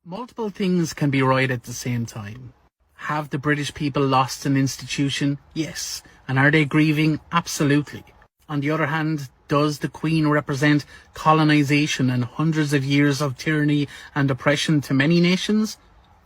Multiple things can be right at the same time. Have the British people lost an institution? Yes. And are they grieving? Absolutely. On the other hand, does the Queen represent colonisation and hundreds of years of tyranny and oppression to many nations?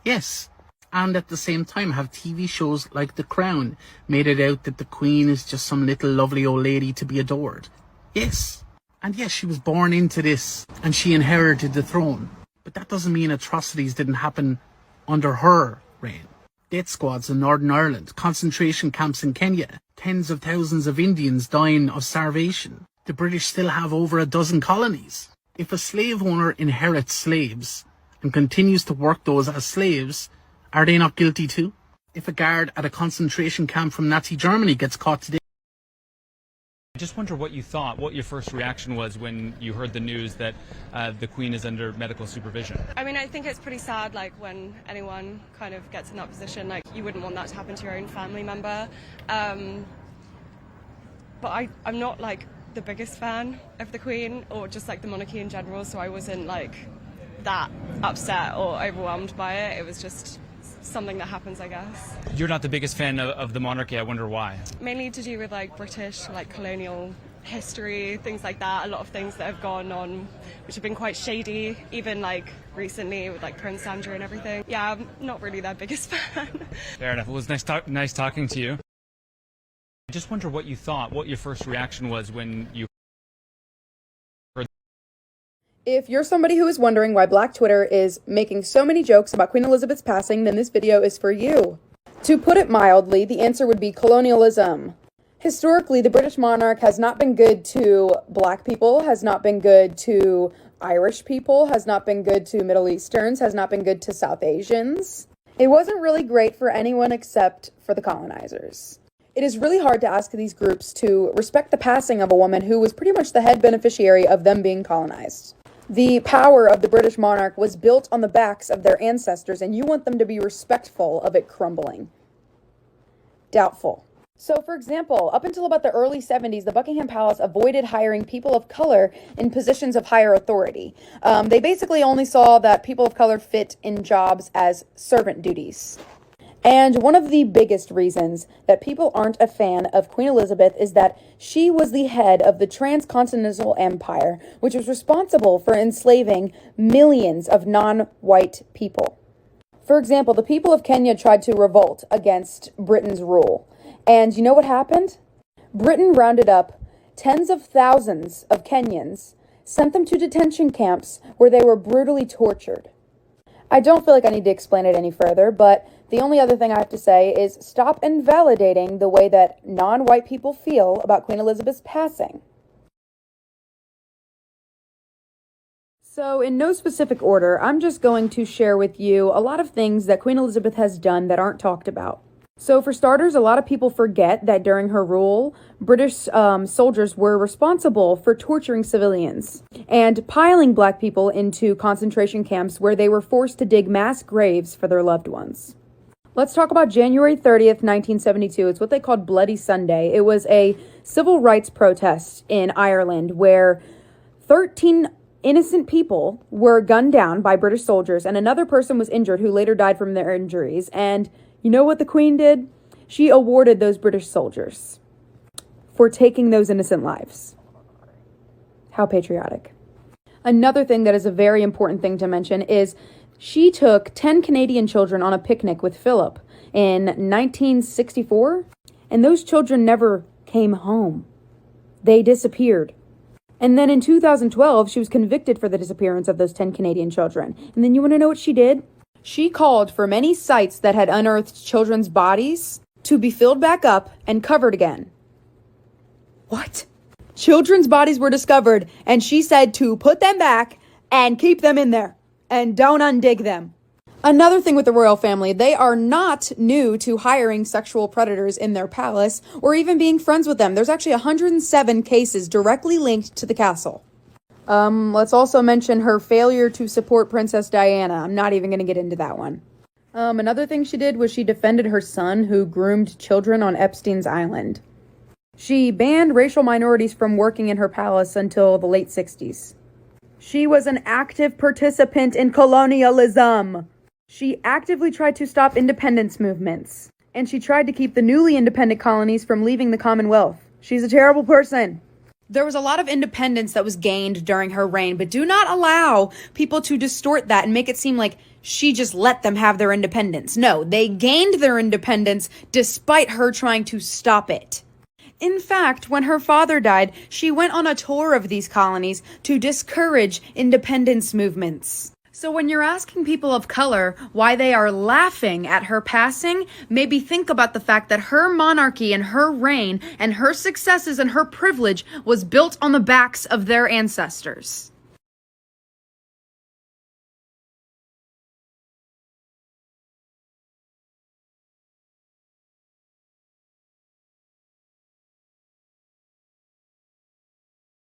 Yes. And at the same time, have TV shows like The Crown made it out that the Queen is just some little lovely old lady to be adored? Yes. And yes, she was born into this and she inherited the throne. But that doesn't mean atrocities didn't happen under her reign. Death squads in Northern Ireland, concentration camps in Kenya, tens of thousands of Indians dying of starvation. The British still have over a dozen colonies. If a slave owner inherits slaves and continues to work those as slaves, are they not guilty too? If a guard at a concentration camp from Nazi Germany gets caught today, I just wonder what you thought, what your first reaction was when you heard the news that the Queen is under medical supervision. I mean, I think it's pretty sad, like, when anyone kind of gets in that position, like, you wouldn't want that to happen to your own family member. But I'm not, like, the biggest fan of the Queen or just, like, the monarchy in general, so I wasn't, like, that upset or overwhelmed by it. It was just something that happens, I guess. You're not the biggest fan of the monarchy. I wonder why. Mainly to do with like British, like colonial history, things like that. A lot of things that have gone on which have been quite shady, even like recently with like Prince Andrew and everything. Yeah, I'm not really their biggest fan. Fair enough. It was nice talking to you. I just wonder what you thought, what your first reaction was when you heard. If you're somebody who is wondering why Black Twitter is making so many jokes about Queen Elizabeth's passing, then this video is for you. To put it mildly, the answer would be colonialism. Historically, the British monarch has not been good to Black people, has not been good to Irish people, has not been good to Middle Easterns, has not been good to South Asians. It wasn't really great for anyone except for the colonizers. It is really hard to ask these groups to respect the passing of a woman who was pretty much the head beneficiary of them being colonized. The power of the British monarch was built on the backs of their ancestors, and you want them to be respectful of it crumbling. Doubtful. So, for example, up until about the early 70s, the Buckingham Palace avoided hiring people of color in positions of higher authority. They basically only saw that people of color fit in jobs as servant duties. And one of the biggest reasons that people aren't a fan of Queen Elizabeth is that she was the head of the transcontinental empire, which was responsible for enslaving millions of non-white people. For example, the people of Kenya tried to revolt against Britain's rule. And you know what happened? Britain rounded up tens of thousands of Kenyans, sent them to detention camps where they were brutally tortured. I don't feel like I need to explain it any further, but the only other thing I have to say is stop invalidating the way that non-white people feel about Queen Elizabeth's passing. So, in no specific order, I'm just going to share with you a lot of things that Queen Elizabeth has done that aren't talked about. So, for starters, a lot of people forget that during her rule, British soldiers were responsible for torturing civilians and piling Black people into concentration camps where they were forced to dig mass graves for their loved ones. Let's talk about January 30th, 1972. It's what they called Bloody Sunday. It was a civil rights protest in Ireland where 13 innocent people were gunned down by British soldiers and another person was injured who later died from their injuries. And you know what the Queen did? She awarded those British soldiers for taking those innocent lives. How patriotic. Another thing that is a very important thing to mention is she took 10 Canadian children on a picnic with Philip in 1964, and those children never came home. They disappeared. And then in 2012, she was convicted for the disappearance of those 10 Canadian children. And then you want to know what she did? She called for many sites that had unearthed children's bodies to be filled back up and covered again. What? Children's bodies were discovered, and she said to put them back and keep them in there and don't undig them. Another thing with the royal family, they are not new to hiring sexual predators in their palace or even being friends with them. There's actually 107 cases directly linked to the castle. Let's also mention her failure to support Princess Diana. I'm not even going to get into that one. Another thing she did was she defended her son who groomed children on Epstein's Island. She banned racial minorities from working in her palace until the late 60s. She was an active participant in colonialism. She actively tried to stop independence movements, and she tried to keep the newly independent colonies from leaving the Commonwealth. She's a terrible person. There was a lot of independence that was gained during her reign, but do not allow people to distort that and make it seem like she just let them have their independence. No, they gained their independence despite her trying to stop it. In fact, when her father died, she went on a tour of these colonies to discourage independence movements. So when you're asking people of color why they are laughing at her passing, maybe think about the fact that her monarchy and her reign and her successes and her privilege was built on the backs of their ancestors.